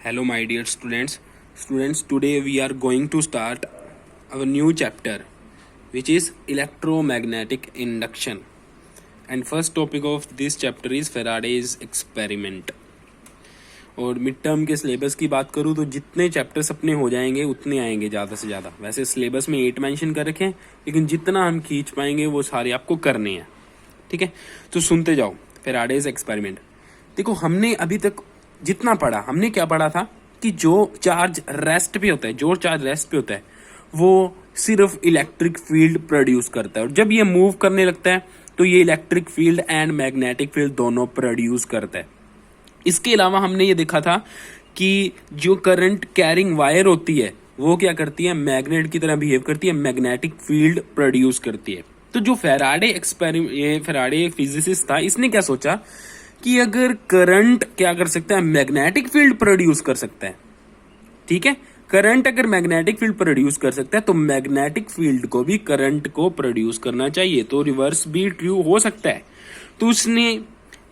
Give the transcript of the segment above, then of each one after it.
Hello, my dear students. Students, today we are going to start our new chapter, which is electromagnetic induction. And first topic of this chapter is Faraday's experiment. और mid term के syllabus की बात करूँ तो जितने chapters अपने हो जाएंगे उतने आएंगे ज़्यादा से ज़्यादा. वैसे सिलेबस में 8 मेंशन कर रखे हैं, लेकिन जितना हम खींच पाएंगे वो सारे आपको करने हैं. ठीक है, तो सुनते जाओ. Faraday's experiment. देखो, हमने अभी तक जितना पढ़ा, हमने क्या पढ़ा था कि जो चार्ज रेस्ट पे होता है वो सिर्फ इलेक्ट्रिक फील्ड प्रोड्यूस करता है, और जब ये मूव करने लगता है तो ये electric field and magnetic field दोनों प्रोड्यूस करता है. इसके अलावा हमने ये देखा था कि जो करंट कैरिंग वायर होती है वो क्या करती है, मैग्नेट की तरह बिहेव करती है, मैग्नेटिक फील्ड प्रोड्यूस करती है. तो जो फैराडे फिजिसिस्ट था, इसने क्या सोचा कि अगर करंट क्या कर सकता है, मैग्नेटिक फील्ड प्रोड्यूस कर सकता है. ठीक है, करंट अगर मैग्नेटिक फील्ड प्रोड्यूस कर सकता है तो मैग्नेटिक फील्ड को भी करंट को प्रोड्यूस करना चाहिए, तो रिवर्स भी ट्रू हो सकता है. तो उसने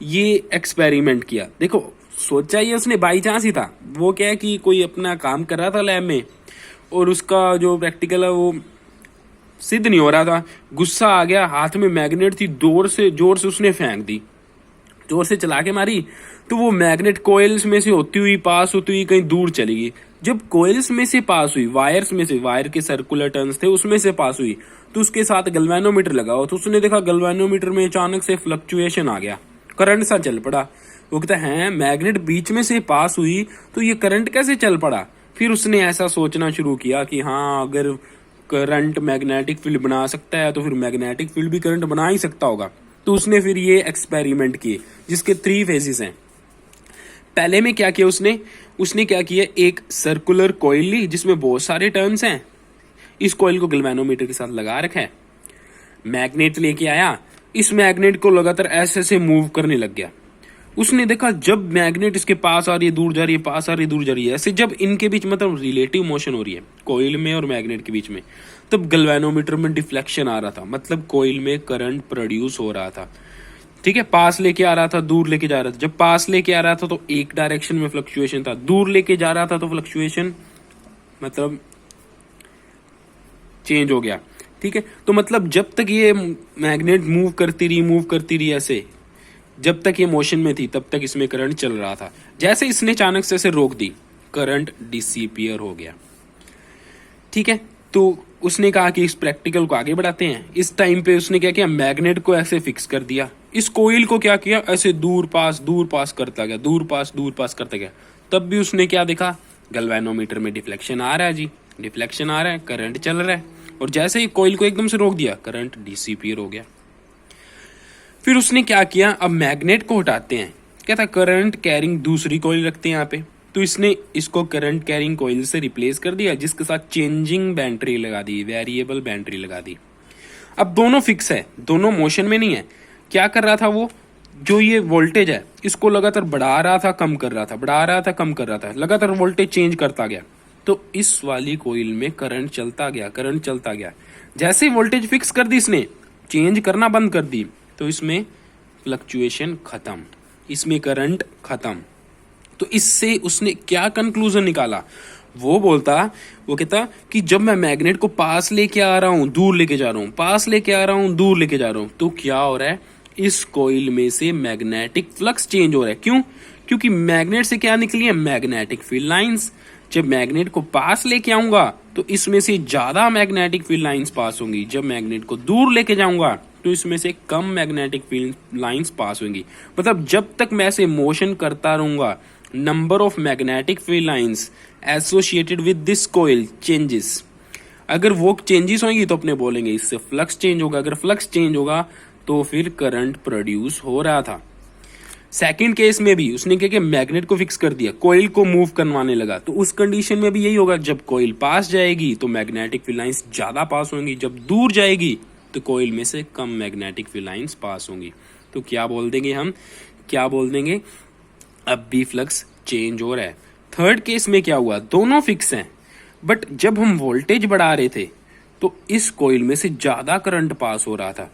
ये एक्सपेरिमेंट किया. देखो, सोचा ये उसने बाई चांस ही था. वो क्या है कि कोई अपना काम कर रहा था लैब में और उसका जो प्रैक्टिकल है वो सिद्ध नहीं हो रहा था. गुस्सा आ गया, हाथ में मैग्नेट थी, जोर से उसने फेंक दी, जोर से चला के मारी, तो वो मैग्नेट कोयल्स में से पास होती हुई कहीं दूर चली गई. जब कोयल्स में से पास हुई, वायर के सर्कुलर टर्न्स थे उसमें से पास हुई, तो उसके साथ गैल्वेनोमीटर लगा हो, तो उसने देखा गैल्वेनोमीटर में अचानक से फ्लक्चुएशन आ गया, करंट सा चल पड़ा. वो कहता है मैग्नेट बीच में से पास हुई तो ये करंट कैसे चल पड़ा. फिर उसने ऐसा सोचना शुरू किया कि हाँ, अगर करंट मैग्नेटिक फील्ड बना सकता है तो फिर मैग्नेटिक फील्ड भी करंट बना ही सकता होगा. तो उसने फिर ये एक्सपेरिमेंट किए जिसके 3 फेजेस हैं. पहले में क्या किया उसने क्या किया, एक सर्कुलर कॉइल ली जिसमें बहुत सारे टर्न्स हैं. इस कॉइल को गैल्वेनोमीटर के साथ लगा रखा है. मैग्नेट लेके आया, इस मैग्नेट को लगातार ऐसे मूव करने लग गया. उसने देखा जब मैग्नेट इसके पास आ रही है, दूर जा रही है, पास आ रही है, दूर जा रही है, ऐसे जब इनके बीच मतलब रिलेटिव मोशन हो रही है कॉइल में और मैग्नेट के बीच में, तब गैल्वेनोमीटर में डिफ्लेक्शन आ रहा था, मतलब कॉइल में करंट प्रोड्यूस हो रहा था. ठीक है, पास लेके आ रहा था, दूर लेके जा रहा था. जब पास लेके आ रहा था तो एक डायरेक्शन में फ्लक्चुएशन था, दूर लेके जा रहा था तो फ्लक्चुएशन मतलब चेंज हो गया. ठीक है, तो मतलब जब तक ये मैग्नेट मूव करती रही ऐसे, जब तक ये मोशन में थी तब तक इसमें करंट चल रहा था. जैसे इसने अचानक से ऐसे रोक दी, करंट डिसिपियर हो गया. ठीक है, तो उसने कहा कि इस प्रैक्टिकल को आगे बढ़ाते हैं. इस टाइम पे उसने क्या किया, मैग्नेट को ऐसे फिक्स कर दिया. इस कोइल को क्या किया, ऐसे दूर पास करता गया, दूर पास करता गया. तब भी उसने क्या देखा, गैल्वेनोमीटर में डिफ्लेक्शन आ रहा है जी, डिफ्लेक्शन आ रहा है, करंट चल रहा है. और जैसे ही कोइल को एकदम से रोक दिया, करंट डिसिपियर हो गया. फिर उसने क्या किया, अब मैग्नेट को हटाते हैं, कहता करंट कैरिंग दूसरी कॉइल रखते हैं यहाँ पे. तो इसने इसको करंट कैरिंग कॉइल से रिप्लेस कर दिया, जिसके साथ चेंजिंग बैटरी लगा दी, वेरिएबल बैटरी लगा दी. अब दोनों फिक्स है, दोनों मोशन में नहीं है. क्या कर रहा था वो, जो ये वोल्टेज है इसको लगातार बढ़ा रहा था, कम कर रहा था, लगातार वोल्टेज चेंज करता गया. तो इस वाली कॉइल में करंट चलता गया. जैसे ही वोल्टेज फिक्स कर दी इसने, चेंज करना बंद कर दी, तो इसमें फ्लक्चुएशन खत्म, इसमें करंट खत्म. तो इससे उसने क्या कंक्लूजन निकाला, वो कहता कि जब मैं मैग्नेट को पास लेके आ रहा हूं, दूर लेके जा रहा हूं, तो क्या हो रहा है, इस कॉइल में से मैग्नेटिक फ्लक्स चेंज हो रहा है. क्यों? क्योंकि मैग्नेट से क्या निकली है, मैग्नेटिक फील्ड लाइंस. जब मैग्नेट को पास लेके आऊंगा तो इसमें से ज्यादा मैग्नेटिक फील्ड लाइंस पास होंगी, जब मैग्नेट को दूर लेके जाऊंगा तो इसमें से कम मैग्नेटिक फील्ड लाइंस पास होंगी. मतलब जब तक मैं ऐसे मोशन करता रहूंगा, number of magnetic field lines associated with this coil changes. अगर वो चेंजेस होंगी तो अपने बोलेंगे इससे फ्लक्स चेंज होगा. अगर फ्लक्स चेंज होगा तो फिर करंट प्रोड्यूस हो रहा था. सेकंड केस में भी उसने क्या किया, मैग्नेट को फिक्स कर दिया, कॉइल को मूव करवाने लगा. तो उस कंडीशन में भी यही होगा, जब कॉइल पास जाएगी तो मैग्नेटिक फील्ड लाइंस ज्यादा पास होंगी, जब दूर जाएगी तो कॉइल में से कम मैग्नेटिक फील्ड लाइंस पास होंगी. तो क्या बोल देंगे, अब भी फ्लक्स चेंज हो रहा है. थर्ड केस में क्या हुआ, दोनों फिक्स हैं, बट जब हम वोल्टेज बढ़ा रहे थे तो इस कॉइल में से ज्यादा करंट पास हो रहा था,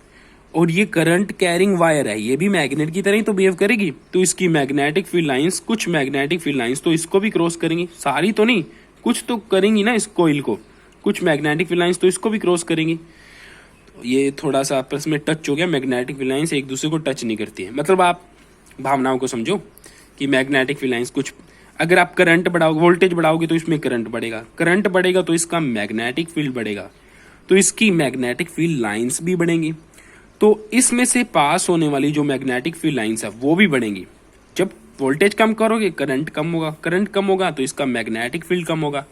और ये करंट कैरिंग वायर है, ये भी मैग्नेट की तरह ही तो बिहेव करेगी, तो इसकी मैग्नेटिक फील्ड लाइंस, कुछ मैग्नेटिक फील्ड लाइंस तो इसको भी क्रॉस करेंगी, सारी तो नहीं, कुछ तो करेंगी ना इस कॉइल को, कुछ मैग्नेटिक फील्ड लाइंस तो इसको भी क्रॉस करेंगी। तो ये थोड़ा सा आपस में टच हो गया, मैग्नेटिक फील्ड लाइंस एक दूसरे को टच नहीं करती है। मतलब आप भावनाओं को समझो कि मैग्नेटिक फील्ड लाइंस कुछ, अगर आप करंट बढ़ाओगे, वोल्टेज बढ़ाओगे तो इसमें करंट बढ़ेगा, करंट बढ़ेगा तो इसका मैग्नेटिक फील्ड बढ़ेगा, तो इसकी मैग्नेटिक फील्ड लाइंस भी बढ़ेंगी। तो इसमें से पास होने वाली जो मैग्नेटिक फील्ड लाइंस है वो भी बढ़ेंगी। जब वोल्टेज कम करोगे करंट कम होगा, करंट कम होगा तो इसका मैग्नेटिक फील्ड कम होगा,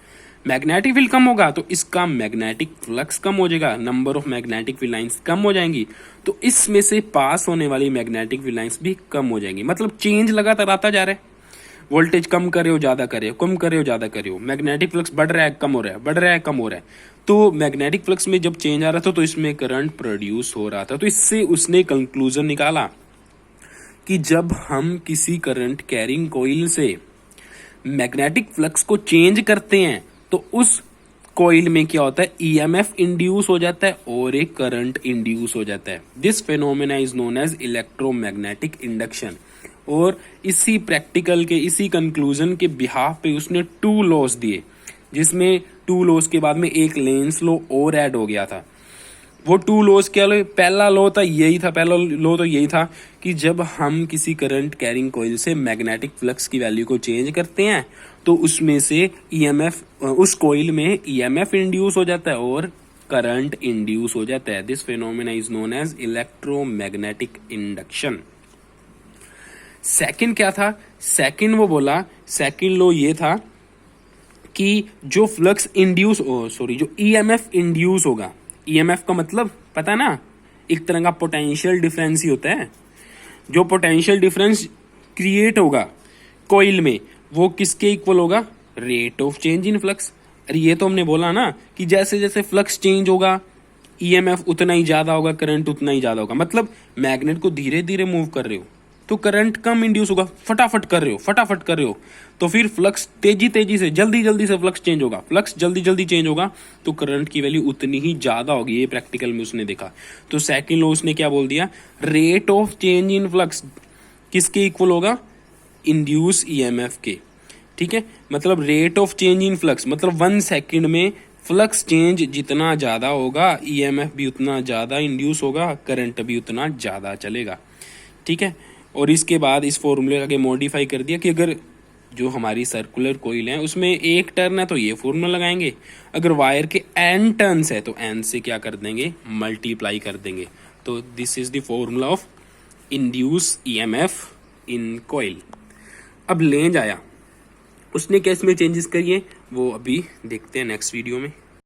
मैग्नेटिक फील्ड कम होगा तो इसका मैग्नेटिक फ्लक्स कम हो जाएगा, number of magnetic field lines कम हो जाएंगी, तो इसमें से पास होने वाली मैग्नेटिक फील्ड लाइंस भी कम हो जाएंगी। मतलब चेंज लगातार आता जा रहा है, वोल्टेज कम करे हो ज्यादा करे हो, कम करे हो ज्यादा करे हो, मैग्नेटिक फ्लक्स बढ़ रहा है कम हो रहा है, बढ़ रहा है कम हो रहा है। तो मैग्नेटिक फ्लक्स में जब चेंज आ रहा था तो इसमें करंट प्रोड्यूस हो रहा था। तो इससे उसने कंक्लूजन निकाला कि जब हम किसी करंट कैरिंग कॉइल से मैग्नेटिक फ्लक्स को चेंज करते हैं तो उस कॉइल में क्या होता है, ईएमएफ इंड्यूस हो जाता है और एक करंट इंड्यूस हो जाता है। This phenomena is known as electromagnetic induction. और इसी प्रैक्टिकल के, इसी कंक्लूजन के बिहाफ पे उसने 2 लॉज दिए, जिसमें 2 लॉज के बाद में एक लेंस लॉ और ऐड हो गया था। वो 2 लॉज क्या लो, पहला लॉ था यही था, पहला लॉ तो यही था कि जब हम किसी करंट कैरिंग कॉइल से मैग्नेटिक फ्लक्स की वैल्यू को चेंज करते हैं तो उसमें से ईएमएफ, उस कॉइल में ईएमएफ इंड्यूस हो जाता है और करंट इंड्यूस हो जाता है। This phenomena is known as electromagnetic induction. Second क्या था, सेकंड वो बोला, सेकंड लॉ ये था कि जो फ्लक्स इंड्यूस, जो ईएमएफ इंड्यूस होगा, ईएमएफ का मतलब पता ना, एक तरह का पोटेंशियल डिफरेंस ही होता है। जो पोटेंशियल डिफरेंस क्रिएट होगा कॉइल में वो किसके इक्वल होगा, rate of change in flux. अरे ये तो हमने बोला ना कि जैसे जैसे फ्लक्स चेंज होगा ईएमएफ उतना ही ज्यादा होगा, करंट उतना ही ज्यादा होगा। मतलब मैग्नेट को धीरे धीरे मूव कर रहे हो तो करंट कम इंड्यूस होगा, फटाफट कर रहे हो तो फिर फ्लक्स तेजी तेजी से, जल्दी जल्दी से फ्लक्स चेंज होगा, फ्लक्स जल्दी जल्दी चेंज होगा तो करंट की वैल्यू उतनी ही ज्यादा होगी। ये प्रैक्टिकल में उसने देखा। तो सेकंड लॉ उसने क्या बोल दिया, rate of change in flux किसके इक्वल होगा, इंड्यूस ईएमएफ के। ठीक है, मतलब rate of change in flux मतलब 1 सेकंड में फ्लक्स चेंज जितना ज्यादा होगा ईएमएफ भी उतना ज्यादा इंड्यूस होगा, करंट भी उतना ज्यादा चलेगा। ठीक है, और इसके बाद इस फॉर्मूले का आगे मॉडिफाई कर दिया कि अगर जो हमारी सर्कुलर कोइल है उसमें एक टर्न है तो ये फॉर्मूला लगाएंगे, अगर वायर के n टर्न्स है तो n से क्या कर देंगे, मल्टीप्लाई कर देंगे। तो this is the formula of induce EMF in coil. अब लेंज आया, उसने क्या इसमें चेंजेस करिए वो अभी देखते हैं नेक्स्ट वीडियो में।